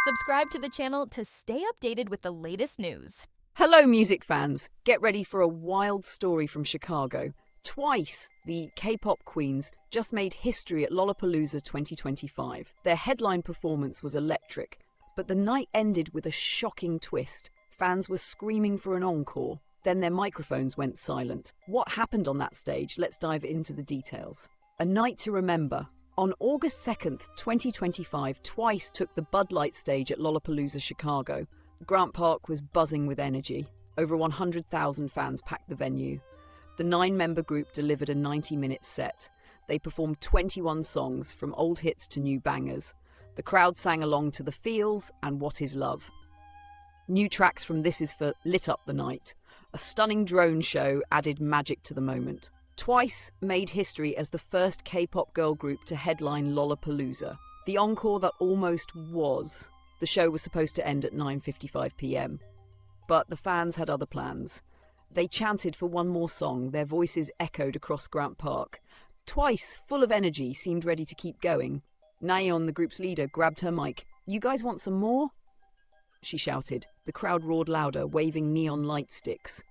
Subscribe to the channel to stay updated with the latest news. Hello, music fans. Get ready for a wild story from Chicago. Twice, the K-pop queens just made history at Lollapalooza 2025. Their headline performance was electric, but the night ended with a shocking twist. Fans were screaming for an encore. Then their microphones went silent. What happened on that stage? Let's dive into the details. A night to remember. On August 2nd, 2025, Twice took the Bud Light stage at Lollapalooza Chicago. Grant Park was buzzing with energy. Over 100,000 fans packed the venue. The 9-member group delivered a 90-minute set. They performed 21 songs, from old hits to new bangers. The crowd sang along to The Feels and What Is Love. New tracks from This Is For lit up the night. A stunning drone show added magic to the moment. Twice made history as the first K-pop girl group to headline Lollapalooza. The encore that almost was. The show was supposed to end at 9:55 p.m. But the fans had other plans. They chanted for one more song, their voices echoed across Grant Park. Twice, full of energy, seemed ready to keep going. Nayeon, the group's leader, grabbed her mic. "You guys want some more?" she shouted. The crowd roared louder, waving neon light sticks.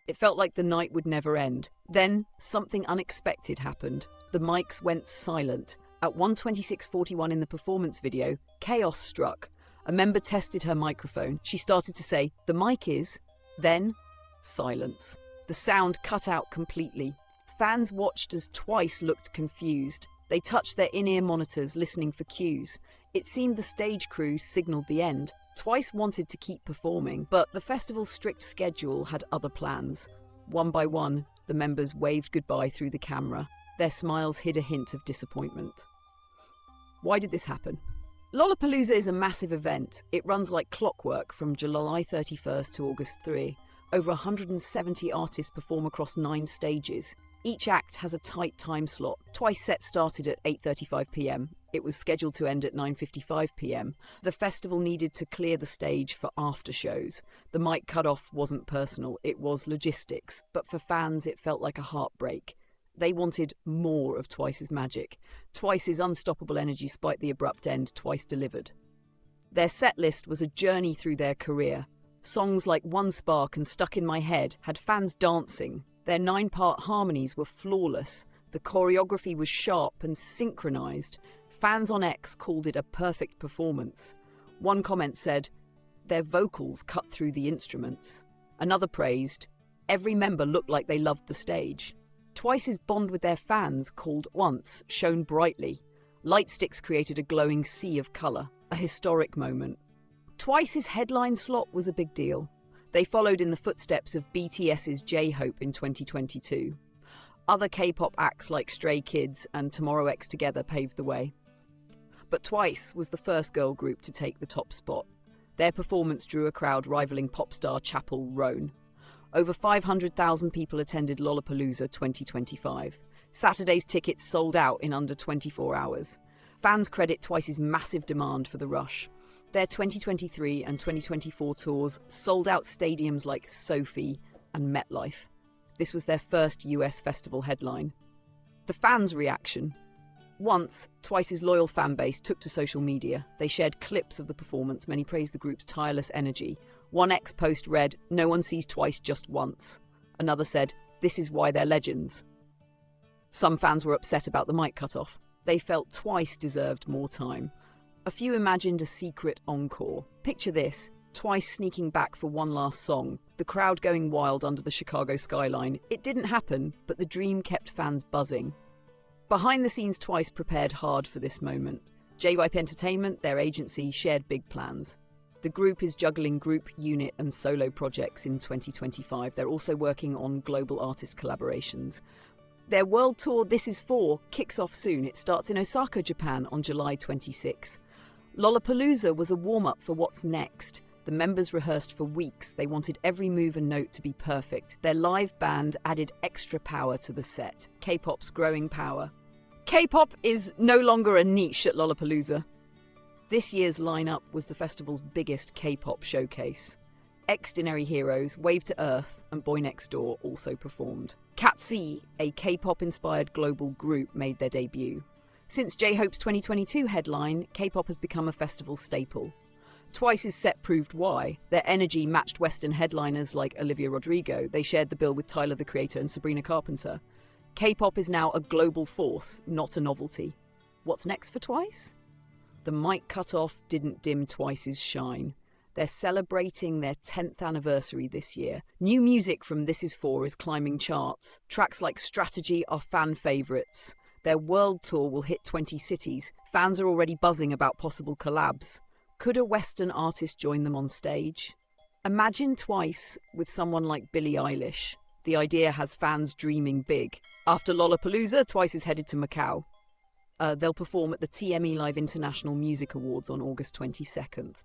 It felt like the night would never end. Then, something unexpected happened. The mics went silent. At 1:26:41 in the performance video, chaos struck. A member tested her microphone. She started to say, "The mic is..." Then, silence. The sound cut out completely. Fans watched as Twice looked confused. They touched their in-ear monitors, listening for cues. It seemed the stage crew signaled the end. Twice wanted to keep performing, but the festival's strict schedule had other plans. One by one, the members waved goodbye through the camera. Their smiles hid a hint of disappointment. Why did this happen? Lollapalooza is a massive event. It runs like clockwork from July 31st to August 3. Over 170 artists perform across 9 stages. Each act has a tight time slot. Twice set started at 8:35 p.m. It was scheduled to end at 9:55 p.m. The festival needed to clear the stage for after shows. The mic cutoff wasn't personal, it was logistics. But for fans, it felt like a heartbreak. They wanted more of Twice's magic. Twice's unstoppable energy, despite the abrupt end, Twice delivered. Their set list was a journey through their career. Songs like One Spark and Stuck in My Head had fans dancing. Their 9-part harmonies were flawless. The choreography was sharp and synchronized. Fans on X called it a perfect performance. One comment said, "Their vocals cut through the instruments." Another praised, "Every member looked like they loved the stage." Twice's bond with their fans, called Once, shone brightly. Light sticks created a glowing sea of colour, a historic moment. Twice's headline slot was a big deal. They followed in the footsteps of BTS's J-Hope in 2022. Other K-pop acts like Stray Kids and Tomorrow X Together paved the way. But Twice was the first girl group to take the top spot. Their performance drew a crowd rivaling pop star Chapel Roan. Over 500,000 people attended Lollapalooza 2025. Saturday's tickets sold out in under 24 hours. Fans credit Twice's massive demand for the rush. Their 2023 and 2024 tours sold out stadiums like Sophie and MetLife. This was their first US festival headline. The fans' reaction. Once, Twice's loyal fan base took to social media. They shared clips of the performance. Many praised the group's tireless energy. One X post read, "No one sees Twice just once." Another said, "This is why they're legends." Some fans were upset about the mic cutoff. They felt Twice deserved more time. A few imagined a secret encore. Picture this, Twice sneaking back for one last song, the crowd going wild under the Chicago skyline. It didn't happen, but the dream kept fans buzzing. Behind the scenes, Twice prepared hard for this moment. JYP Entertainment, their agency, shared big plans. The group is juggling group, unit and solo projects in 2025. They're also working on global artist collaborations. Their world tour, This Is For, kicks off soon. It starts in Osaka, Japan on July 26. Lollapalooza was a warm-up for what's next. The members rehearsed for weeks. They wanted every move and note to be perfect. Their live band added extra power to the set. K-pop's growing power. K-pop is no longer a niche at Lollapalooza. This year's lineup was the festival's biggest K-pop showcase. Extraordinary Heroes, Wave to Earth, and Boy Next Door also performed. Catzy, a K-pop-inspired global group, made their debut. Since J-Hope's 2022 headline, K-pop has become a festival staple. Twice's set proved why. Their energy matched Western headliners like Olivia Rodrigo. They shared the bill with Tyler, the Creator, and Sabrina Carpenter. K-pop is now a global force, not a novelty. What's next for Twice? The mic cut-off didn't dim Twice's shine. They're celebrating their 10th anniversary this year. New music from This Is For is climbing charts. Tracks like Strategy are fan favourites. Their world tour will hit 20 cities. Fans are already buzzing about possible collabs. Could a Western artist join them on stage? Imagine Twice with someone like Billie Eilish. The idea has fans dreaming big. After Lollapalooza, Twice is headed to Macau. They'll perform at the TME Live International Music Awards on August 22nd.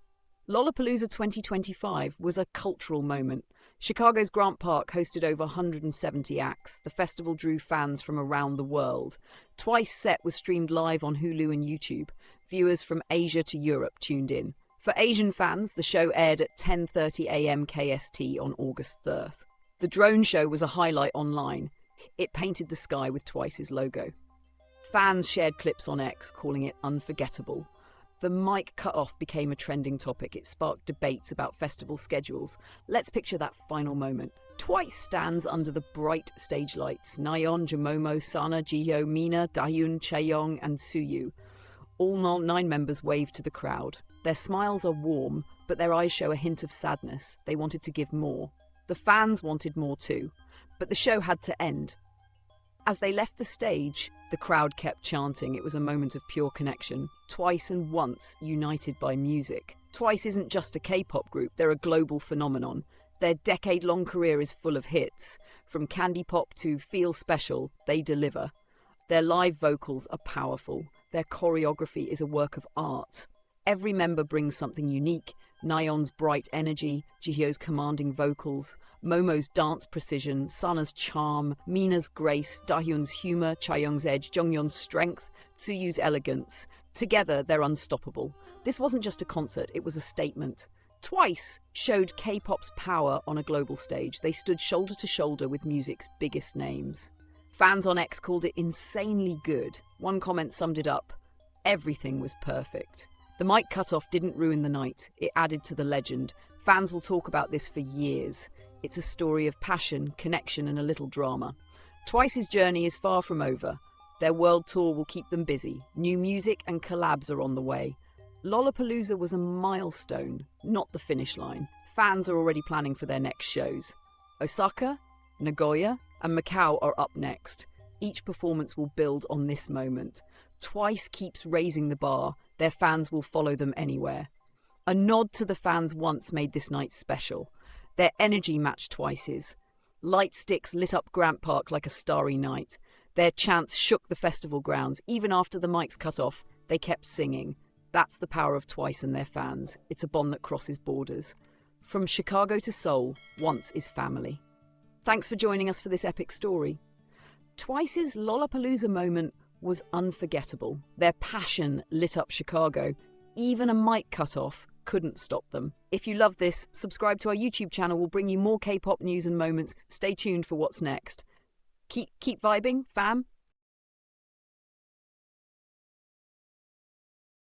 Lollapalooza 2025 was a cultural moment. Chicago's Grant Park hosted over 170 acts. The festival drew fans from around the world. Twice set was streamed live on Hulu and YouTube. Viewers from Asia to Europe tuned in. For Asian fans, the show aired at 10:30 a.m. KST on August 3rd. The drone show was a highlight online. It painted the sky with Twice's logo. Fans shared clips on X, calling it unforgettable. The mic cut-off became a trending topic. It sparked debates about festival schedules. Let's picture that final moment. Twice stands under the bright stage lights. Nayeon, Jamomo, Sana, Jihyo, Mina, Dahyun, Chaeyoung, and Suyu. All 9 members wave to the crowd. Their smiles are warm, but their eyes show a hint of sadness. They wanted to give more. The fans wanted more too, but the show had to end. As they left the stage, the crowd kept chanting. It was a moment of pure connection. Twice and Once united by music. Twice isn't just a K-pop group, they're a global phenomenon. Their decade-long career is full of hits. From Candy Pop to Feel Special, they deliver. Their live vocals are powerful. Their choreography is a work of art. Every member brings something unique. Nayeon's bright energy, Jihyo's commanding vocals, Momo's dance precision, Sana's charm, Mina's grace, Dahyun's humour, Chaeyoung's edge, Jonghyun's strength, Tsuyu's elegance. Together, they're unstoppable. This wasn't just a concert, it was a statement. Twice showed K-pop's power on a global stage. They stood shoulder to shoulder with music's biggest names. Fans on X called it insanely good. One comment summed it up: everything was perfect. The mic cut-off didn't ruin the night, it added to the legend. Fans will talk about this for years. It's a story of passion, connection, and a little drama. Twice's journey is far from over. Their world tour will keep them busy. New music and collabs are on the way. Lollapalooza was a milestone, not the finish line. Fans are already planning for their next shows. Osaka, Nagoya, and Macau are up next. Each performance will build on this moment. Twice keeps raising the bar. Their fans will follow them anywhere. A nod to the fans once made this night special. Their energy matched Twice's. Light sticks lit up Grant Park like a starry night. Their chants shook the festival grounds. Even after the mics cut off, they kept singing. That's the power of Twice and their fans. It's a bond that crosses borders. From Chicago to Seoul, Once is family. Thanks for joining us for this epic story. Twice's Lollapalooza moment was unforgettable. Their passion lit up Chicago. Even a mic cut-off couldn't stop them. If you love this, subscribe to our YouTube channel. We'll bring you more K-pop news and moments. Stay tuned for what's next. Keep vibing, fam.